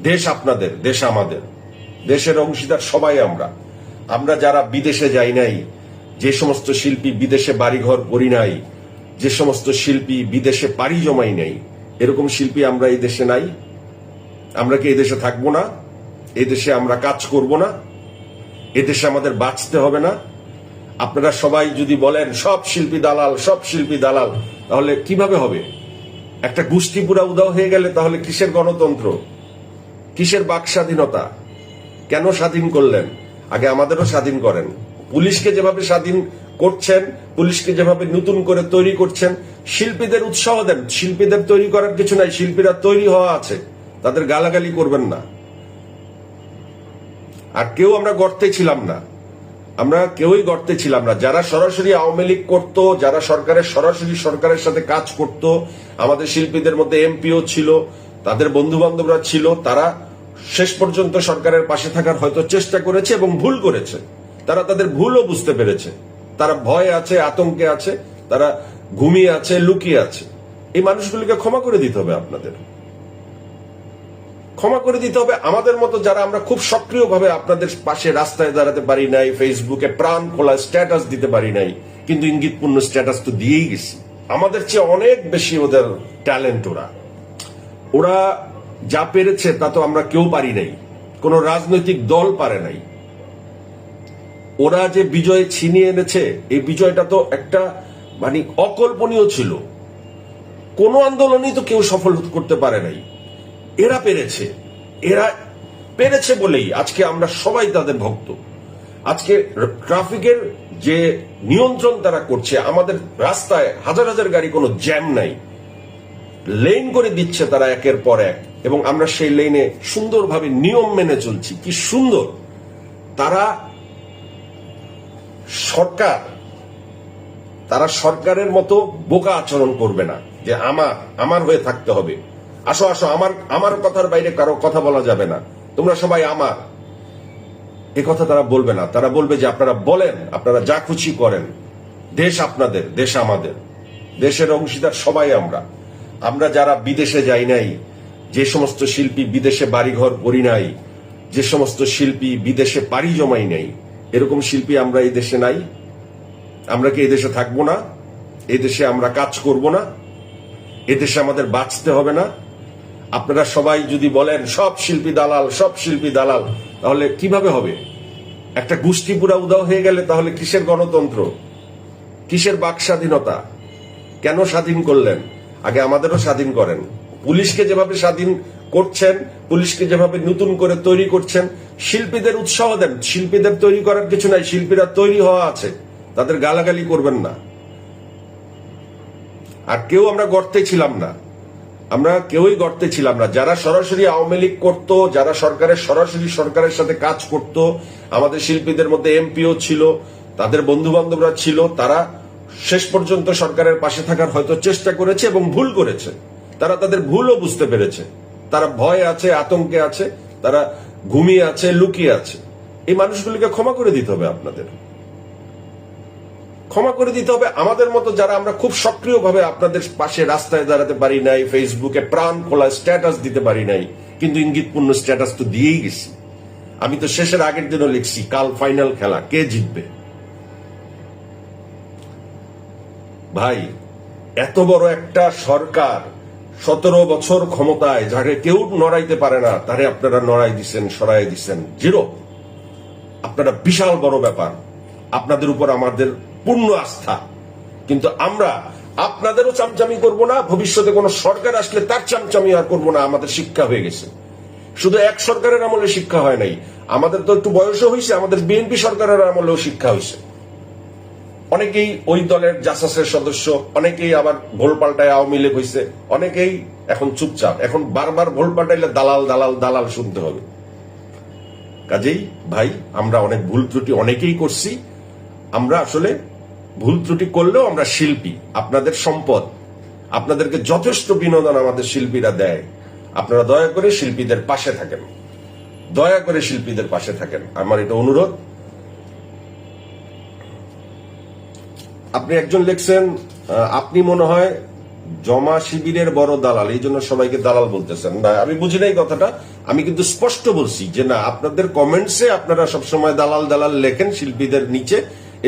দেশ আপনাদের, দেশ আমাদের, দেশের অংশীদার সবাই আমরা। আমরা যারা বিদেশে যাই নাই, যে সমস্ত শিল্পী বিদেশে বাড়িঘর করি নাই, যে সমস্ত শিল্পী বিদেশে পাড়ি জমাই নাই, এরকম শিল্পী আমরা এই দেশে নাই। আমরা কি এই দেশে থাকবো না? এই দেশে আমরা কাজ করব না? এদেশে আমাদের বাঁচতে হবে না? আপনারা সবাই যদি বলেন সব শিল্পী দালাল, সব শিল্পী দালাল, তাহলে কিভাবে হবে? একটা গোষ্ঠী পুরা উদাও হয়ে গেলে তাহলে কিসের গণতন্ত্র, কিসের বাক স্বাধীনতা? কেন স্বাধীন করলেন? আগে আমাদেরও স্বাধীন করেন। পুলিশকে যেভাবে স্বাধীন করছেন, পুলিশকে যেভাবে নতুন করে তৈরি করছেন, শিল্পীদের উৎসাহ দেন। শিল্পীদের তৈরি করার কিছু নাই, শিল্পীরা তৈরি হওয়া আছে, তাদের গালাগালি করবেন না। আর কেউ আমরা গর্তে ছিলাম না, আমরা কেউই গর্তে ছিলাম না। যারা সরাসরি আওয়ামী লীগ করতো, যারা সরাসরি সরকারের সাথে কাজ করত, আমাদের শিল্পীদের মধ্যে এমপিও ছিল, তাদের বন্ধু বান্ধবরা ছিল, তারা শেষ পর্যন্ত সরকারের পাশে থাকার হয়তো চেষ্টা করেছে এবং ভুল করেছে। তারা তাদের ভুলও বুঝতে পেরেছে। তারা ভয়ে আছে, আতঙ্কে আছে, তারা ঘুমিয়ে আছে, লুকিয়ে আছে। এই মানুষগুলিকে ক্ষমা করে দিতে হবে আপনাদের, ক্ষমা করে দিতে হবে। আমাদের মতো যারা আমরা খুব সক্রিয়ভাবে আপনাদের পাশে রাস্তায় দাঁড়াতে পারি নাই, ফেসবুকে প্রাণ খোলা স্ট্যাটাস দিতে পারি নাই, কিন্তু ইঙ্গিতপূর্ণ স্ট্যাটাস তো দিয়েই গেছি। আমাদের চেয়ে অনেক বেশি ওদের ট্যালেন্ট। ওরা যা পেরেছে তা তো আমরা কেউ পারি নাই, কোন রাজনৈতিক দল পারে নাই। ওরা যে বিজয় ছিনিয়ে এনেছে, এই বিজয়টা তো একটা মানে অকল্পনীয় ছিল। কোন আন্দোলনই তো কেউ সফল করতে পারে নাই। এরা পেরেছে বলেই আজকে আমরা সবাই তাদের ভক্ত। আজকে ট্রাফিকের যে নিয়ন্ত্রণ তারা করছে, আমাদের রাস্তায় হাজার হাজার গাড়ি, কোনো জ্যাম নাই, লেন করে দিচ্ছে তারা একের পর এক, এবং আমরা সেই লেনে সুন্দরভাবে নিয়ম মেনে চলছি। কি সুন্দর! তারা সরকারের মতো বোকা আচরণ করবে না যে আমার হয়ে থাকতে হবে, আসো আসো, আমার কথার বাইরে কারো কথা বলা যাবে না, তোমরা সবাই আমার। এ কথা তারা বলবে না। তারা বলবে যে আপনারা বলেন, আপনারা যা খুশি করেন, দেশ আপনাদের, দেশ আমাদের, দেশের অংশীদার সবাই আমরা। আমরা যারা বিদেশে যাই নাই, যে সমস্ত শিল্পী বিদেশে বাড়িঘর করি নাই, যে সমস্ত শিল্পী বিদেশে পাড়ি জমাই নাই, এরকম শিল্পী আমরা এই দেশে নাই। আমরা কি এই দেশে থাকবো না? এই দেশে আমরা কাজ করব না? এদেশে আমাদের বাঁচতে হবে না? আপনারা সবাই যদি বলেন সব শিল্পী দালাল, সব শিল্পী দালাল, তাহলে কিভাবে হবে? একটা গোষ্ঠী পুরা উদাও হয়ে গেলে তাহলে কিসের গণতন্ত্র, কিসের বাক স্বাধীনতা? কেন স্বাধীন করলেন? আগে আমাদেরও স্বাধীন করেন। পুলিশকে যেভাবে স্বাধীন করছেন, পুলিশকে যেভাবে নতুন করে তৈরি করছেন, শিল্পীদের উৎসাহ দেন। শিল্পীদের তৈরি করার কিছু নাই, শিল্পীরা তৈরি হওয়া আছে, তাদের গালাগালি করবেন না। আর কেউ আমরা গর্তে ছিলাম না, আমরা কেউই গর্তে ছিলাম না। যারা সরাসরি আওয়ামী লীগ করতো, যারা সরাসরি সরকারের সাথে কাজ করত, আমাদের শিল্পীদের মধ্যে এমপিও ছিল, তাদের বন্ধু বান্ধবরা ছিল, তারা শেষ পর্যন্ত সরকারের পাশে থাকার হয়তো চেষ্টা করেছে এবং ভুল করেছে। তারা তাদের ভুলও বুঝতে পেরেছে। তারা ভয়ে আছে, আতঙ্কে আছে, তারা ঘুমিয়ে আছে, লুকিয়ে আছে। এই মানুষগুলিকে ক্ষমা করে দিতে হবে আপনাদের, ক্ষমা করে দিতে হবে। আমাদের মতো যারা আমরা খুব সক্রিয়ভাবে আপনাদের পাশে রাস্তায় দাঁড়াতে পারি নাই, ফেসবুকে প্রাণ খোলা স্ট্যাটাস দিতে পারি নাই, কিন্তু ইঙ্গিতপূর্ণ স্ট্যাটাস তো দিয়েই গেছি। আমি তো শেষের আগের দিনও লিখছি, কাল ফাইনাল খেলা, কে জিতবে। ভাই, এত বড় একটা সরকার, 17 বছর ক্ষমতায়, যাকে কেউ নড়াইতে পারে না, তারে আপনারা নড়াই দিচ্ছেন, সরাই দিচ্ছেন, জিরো। আপনারা বিশাল বড় ব্যাপার, আপনাদের উপর আমাদের পূর্ণ আস্থা। কিন্তু আমরা আপনাদেরও চামচামি করব না, ভবিষ্যতে কোন সরকার আসলে তার চামচামি আর করবো না। আমাদের শিক্ষা হয়ে গেছে। শুধু এক সরকারের আমলে শিক্ষা হয় নাই, আমাদের তো একটু বয়সও হয়েছে, আমাদের বিএনপি সরকারের আমলেও শিক্ষা হয়েছে। অনেকেই ওই দলের জাসাসের সদস্য, অনেকেই আবার ভোল পাল্টায় আওয়ামী লীগ হয়েছে, অনেকেই এখন চুপচাপ। এখন বারবার ভোল পাল্টাইলে দালাল দালাল দালাল শুনতে হবে। কাজেই ভাই, আমরা অনেক ভুল ত্রুটি অনেকেই করছি। আমরা আসলে ভুল ত্রুটি করলেও আমরা শিল্পী, আপনাদের সম্পদ। আপনাদেরকে যথেষ্ট বিনোদন আমাদের শিল্পীরা দেয়। আপনারা দয়া করে শিল্পীদের পাশে থাকেন, দয়া করে শিল্পীদের পাশে থাকেন, আমার এটা অনুরোধ। আপনি একজন লিখছেন, আপনি মনে হয় জমা শিবিরের বড় দালাল, এই জন্য সবাইকে দালাল বলতেছেন না, আমি বুঝি নাই কথাটা। আমি কিন্তু স্পষ্ট বলছি যে না, আপনাদের কমেন্টসে আপনারা সবসময় দালাল দালাল লেখেন শিল্পীদের নিচে,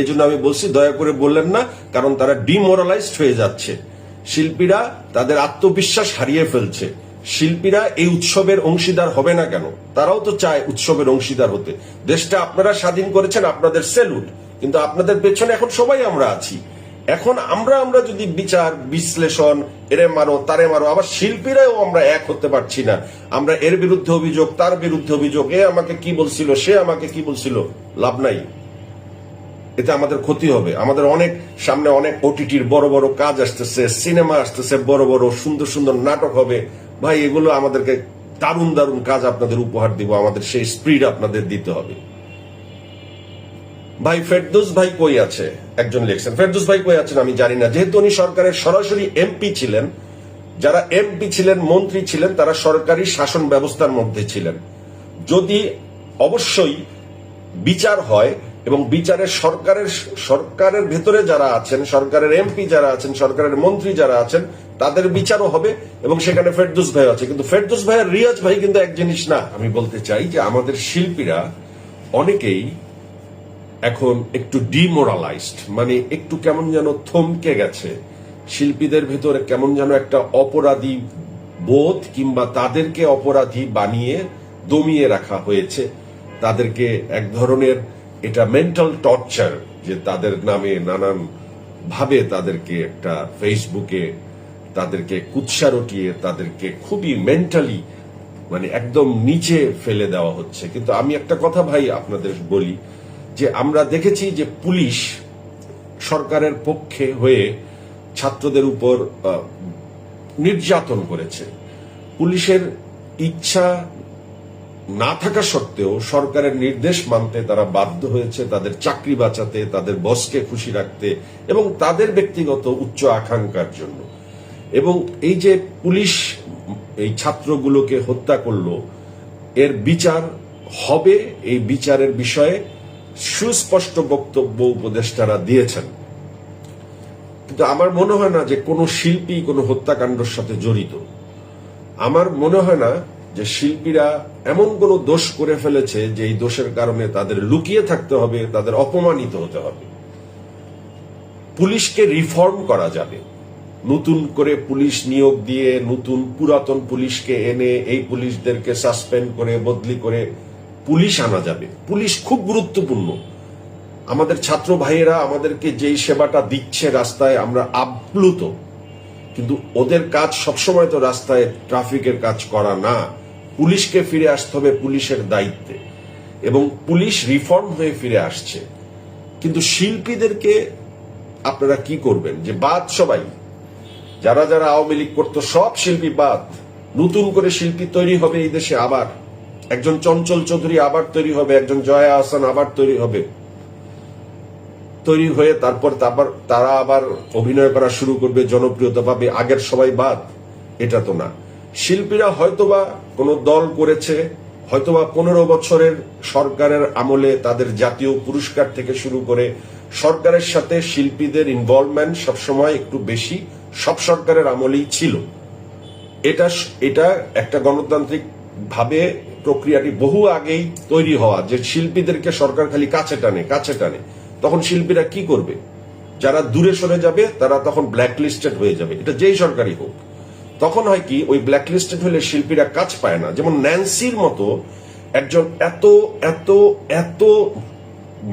এই জন্য আমি বলছি দয়া করে বললেন না, কারণ তারা ডিমোরালাইজড হয়ে যাচ্ছে। শিল্পীরা তাদের আত্মবিশ্বাস হারিয়ে ফেলছে। শিল্পীরা এই উৎসবের অংশীদার হবে না কেন? তারাও তো চায় উৎসবের অংশীদার হতে। দেশটা আপনারা স্বাধীন করেছেন, আপনাদের স্যালুট, কিন্তু আপনাদের পেছনে এখন সবাই আমরা আছি। এখন আমরা যদি বিচার বিশ্লেষণ, এরে মারো তারে মারো, আবার শিল্পীরাও আমরা এক হতে পারছি না। আমরা এর বিরুদ্ধে অভিযোগ, তার বিরুদ্ধে অভিযোগ, এ আমাকে কি বলছিল, সে আমাকে কি বলছিল, লাভ নাই। এতে আমাদের ক্ষতি হবে। আমাদের অনেক সামনে অনেক ওটিটির বড় বড় কাজ আসতেছে, সিনেমা আসতেছে, বড় বড় সুন্দর সুন্দর নাটক হবে। ভাই, এগুলো আমাদেরকে দারুণ দারুণ কাজ আপনাদের উপহার দিব, আমাদের সেই স্পিড আপনাদের দিতে হবে। ভাই ফেরদৌস ভাই কই আছে, একজন লিখছেন। ফেরদৌস ভাই কই আছেন আমি জানি না, যেহেতু উনি সরকারের সরাসরি এমপি ছিলেন। যারা এমপি ছিলেন, মন্ত্রী ছিলেন, তারা সরকারি শাসন ব্যবস্থার মধ্যে ছিলেন। যদি অবশ্যই বিচার হয় এবং বিচারে সরকারের ভেতরে যারা আছেন, সরকারের এমপি যারা আছেন, সরকারের মন্ত্রী যারা আছেন, তাদের বিচারও হবে এবং সেখানে ফেরদৌস ভাই আছে। কিন্তু ফেরদৌস ভাই আর রিয়াজ ভাই কিন্তু এক জিনিস না। আমি বলতে চাই যে আমাদের শিল্পীরা অনেকেই এখন একটু ডিমোরালাইজড, মানে একটু কেমন যেন থমকে গেছে। শিল্পীদের ভেতরে কেমন যেন একটা অপরাধী বোধ, কিংবা তাদেরকে অপরাধী বানিয়ে দমিয়ে রাখা হয়েছে। তাদেরকে এক ধরনের এটা মেন্টাল টর্চার, যে তাদের নামে নানান ভাবে তাদেরকে একটা ফেসবুকে তাদেরকে কুৎসা রটিয়ে তাদেরকে খুবই মেন্টালি মানে একদম নিচে ফেলে দেওয়া হচ্ছে। কিন্তু আমি একটা কথা ভাই আপনাদের বলি, যে আমরা দেখেছি যে পুলিশ সরকারের পক্ষে হয়ে ছাত্রদের উপর নির্যাতন করেছে। পুলিশের ইচ্ছা না থাকা সত্ত্বেও সরকারের নির্দেশ মানতে তারা বাধ্য হয়েছে, তাদের চাকরি বাঁচাতে, তাদের বসকে খুশি রাখতে এবং তাদের ব্যক্তিগত উচ্চ আকাঙ্ক্ষার জন্য। এবং এই যে পুলিশ এই ছাত্রগুলোকে হত্যা করলো, এর বিচার হবে। এই বিচারের বিষয়ে সুস্পষ্ট বক্তব্য উপদেষ্টারা দিয়েছেন। কিন্তু আমার মনে হয় না যে কোনো শিল্পী কোনো হত্যাকাণ্ডের সাথে জড়িত। আমার মনে হয় না যে শিল্পীরা এমন কোনো দোষ করে ফেলেছে যে এই দোষের কারণে তাদের লুকিয়ে থাকতে হবে, তাদের অপমানিত হতে হবে। পুলিশকে রিফর্ম করা যাবে, নতুন করে পুলিশ নিয়োগ দিয়ে, নতুন পুরাতন পুলিশকে এনে এই পুলিশদেরকে সাসপেন্ড করে বদলি করে পুলিশ আনা যাবে। পুলিশ খুব গুরুত্বপূর্ণ। আমাদের ছাত্র ভাইয়েরা আমাদেরকে যেই সেবাটা দিচ্ছে রাস্তায়, আমরা আপ্লুত। কিন্তু ওদের কাজ সবসময় তো রাস্তায় ট্রাফিকের কাজ করা না। পুলিশকে ফিরে আসতে হবে পুলিশের দায়িত্বে, এবং পুলিশ রিফর্ম হয়ে ফিরে আসছে। কিন্তু শিল্পীদেরকে আপনারা কি করবেন? যে বাদ সবাই, যারা যারা আওয়ামী লীগ করতো সব শিল্পী বাদ, নতুন করে শিল্পী তৈরি হবে এই দেশে। আবার একজন চঞ্চল চৌধুরী আবার তৈরি হবে, একজন জয়া আহসান আবার তৈরি হবে, তৈরি হয়ে তারপর তারা আবার অভিনয় করা শুরু করবে, জনপ্রিয়তা পাবে। আগের সবাই বাদ, এটা তো না। শিল্পীরা হয়তোবা কোনো দল করেছে, হয়তোবা 15 বছরের সরকারের আমলে তাদের জাতীয় পুরস্কার থেকে শুরু করে সরকারের সাথে শিল্পীদের ইনভলভমেন্ট সবসময় একটু বেশি, সব সরকারের আমলেই ছিল। এটা একটা গণতান্ত্রিক ভাবে প্রক্রিয়াটি বহু আগেই তৈরি হওয়া, যে শিল্পীদেরকে সরকার খালি কাছে টানে। তখন শিল্পীরা কি করবে? যারা দূরে সরে যাবে তারা তখন ব্ল্যাকলিস্টেড হয়ে যাবে, এটা যেই সরকারই হোক। তখন হয় কি, ওই ব্ল্যাকলিস্টেড হলে শিল্পীরা কাজ পায় না। যেমন ন্যান্সির মতো একজন এত এত এত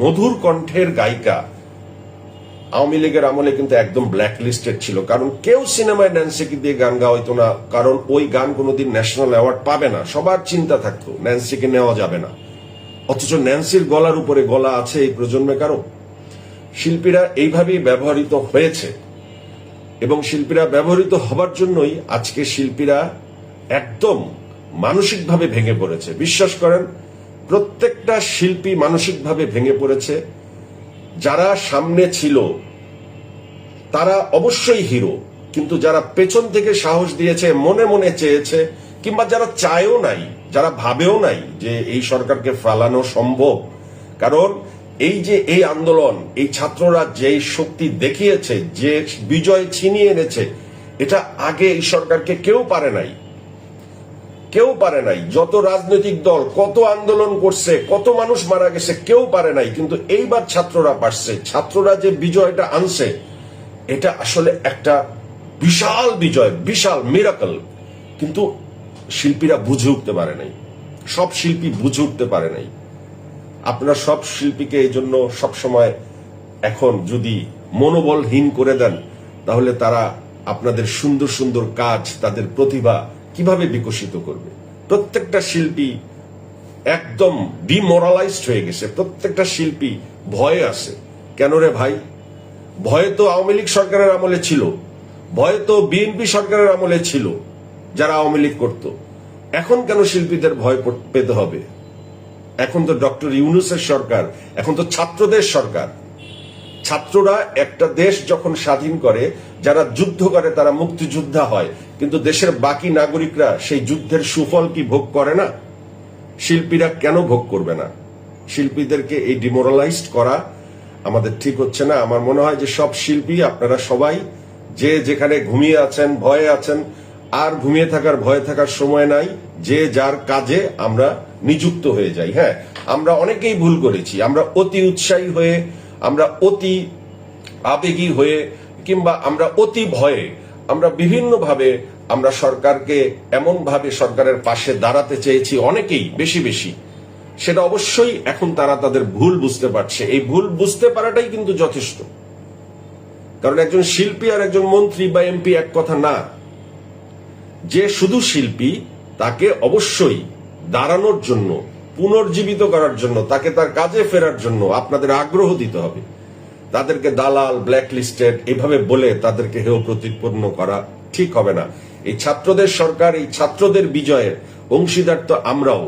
মধুর কণ্ঠের গায়িকা আওয়ামী লীগের আমলে কিন্তু একদম ব্ল্যাকলিস্টেড ছিল, কারণ কেউ সিনেমায় ন্যান্সিকে দিয়ে গান গাওয়াইতো না, কারণ ওই গান কোনোদিন ন্যাশনাল অ্যাওয়ার্ড পাবে না। সবার চিন্তা থাকতো ন্যান্সিকে নেওয়া যাবে না। অথচ ন্যান্সির গলার উপরে গলা আছে এই প্রজন্মে কারো। শিল্পীরা এইভাবেই ব্যবহৃত হয়েছে, এবং শিল্পীরা ব্যবহৃত হবার জন্যই আজকে শিল্পীরা একদম মানসিকভাবে ভেঙে পড়েছে। বিশ্বাস করেন, প্রত্যেকটা শিল্পী মানসিকভাবে ভেঙে পড়েছে। যারা সামনে ছিল তারা অবশ্যই হিরো, কিন্তু যারা পেছন থেকে সাহস দিয়েছে, মনে মনে চেয়েছে, কিংবা যারা চায়ও নাই, যারা ভাবেও নাই যে এই সরকারকে ফেলানো সম্ভব। কারণ এই যে এই আন্দোলন, এই ছাত্ররা যে শক্তি দেখিয়েছে, যে বিজয় ছিনিয়ে এনেছে, এটা আগে এই সরকারকে কেউ পারে নাই, কেউ পারে নাই। যত রাজনৈতিক দল কত আন্দোলন করছে, কত মানুষ মারা গেছে, কেউ পারে নাই। কিন্তু এইবার ছাত্ররা পারছে। ছাত্ররা যে বিজয়টা আনছে, এটা আসলে একটা বিশাল বিজয়, বিশাল মিরাকল। কিন্তু শিল্পীরা বুঝে উঠতে পারে নাই, সব শিল্পী বুঝে উঠতে পারে নাই। আপনারা সব শিল্পীকে এই জন্য সবসময় এখন যদি মনোবলহীন করে দেন, তাহলে তারা আপনাদের সুন্দর সুন্দর কাজ, তাদের প্রতিভা কিভাবে বিকশিত করবে? প্রত্যেকটা শিল্পী একদম ডিমোরালাইজড হয়ে গেছে, প্রত্যেকটা শিল্পী ভয়ে আছে। কেন রে ভাই? ভয়ে তো আওয়ামী লীগ সরকারের আমলে ছিল, ভয়ে তো বিএনপি সরকারের আমলে ছিল যারা আওয়ামী লীগ করত। এখন কেন শিল্পীদের ভয় পেতে হবে? এখন তো ডক্টর ইউনূসের সরকার, এখন তো ছাত্রদের সরকার। ছাত্ররা একটা দেশ যখন স্বাধীন করে, যারা যুদ্ধ করে তারা মুক্তিযোদ্ধা হয়, কিন্তু দেশের বাকি নাগরিকরা সেই যুদ্ধের সুফল কি ভোগ করে না? শিল্পীরা কেন ভোগ করবে না? শিল্পীদেরকে এই ডিমোরালাইজড করা আমাদের ঠিক হচ্ছে না। আমার মনে হয় যে সব শিল্পী, আপনারা সবাই যে যেখানে ঘুমিয়ে আছেন, ভয়ে আছেন, আর ঘুমিয়ে থাকার ভয়ে থাকার সময় নাই। যে যার কাজে আমরা নিযুক্ত হয়ে যাই। হ্যাঁ, আমরা অনেকেই ভুল করেছি। আমরা অতি উৎসাহী হয়ে, আমরা অতি আবেগী হয়ে, কিংবা আমরা অতি ভয়ে, আমরা বিভিন্নভাবে আমরা সরকারকে এমন ভাবে সরকারের পাশে দাঁড়াতে চেয়েছি অনেকেই, বেশি বেশি। সেটা অবশ্যই এখন তারা তাদের ভুল বুঝতে পারছে। এই ভুল বুঝতে পারাটাই কিন্তু যথেষ্ট। কারণ একজন শিল্পী আর একজন মন্ত্রী বা এমপি এক কথা না। যে শুধু শিল্পী, তাকে অবশ্যই দাঁড়ানোর জন্য, পুনর্জীবিত করার জন্য, তাকে তার কাজে ফেরার জন্য আপনাদের আগ্রহ দিতে হবে। তাদেরকে দালাল, ব্ল্যাক লিস্টেড এভাবে বলে তাদেরকে হেয় প্রতিপন্ন করা ঠিক হবে না। এই ছাত্রদের সরকার, এই ছাত্রদের বিজয়ের অংশীদার তো আমরাও।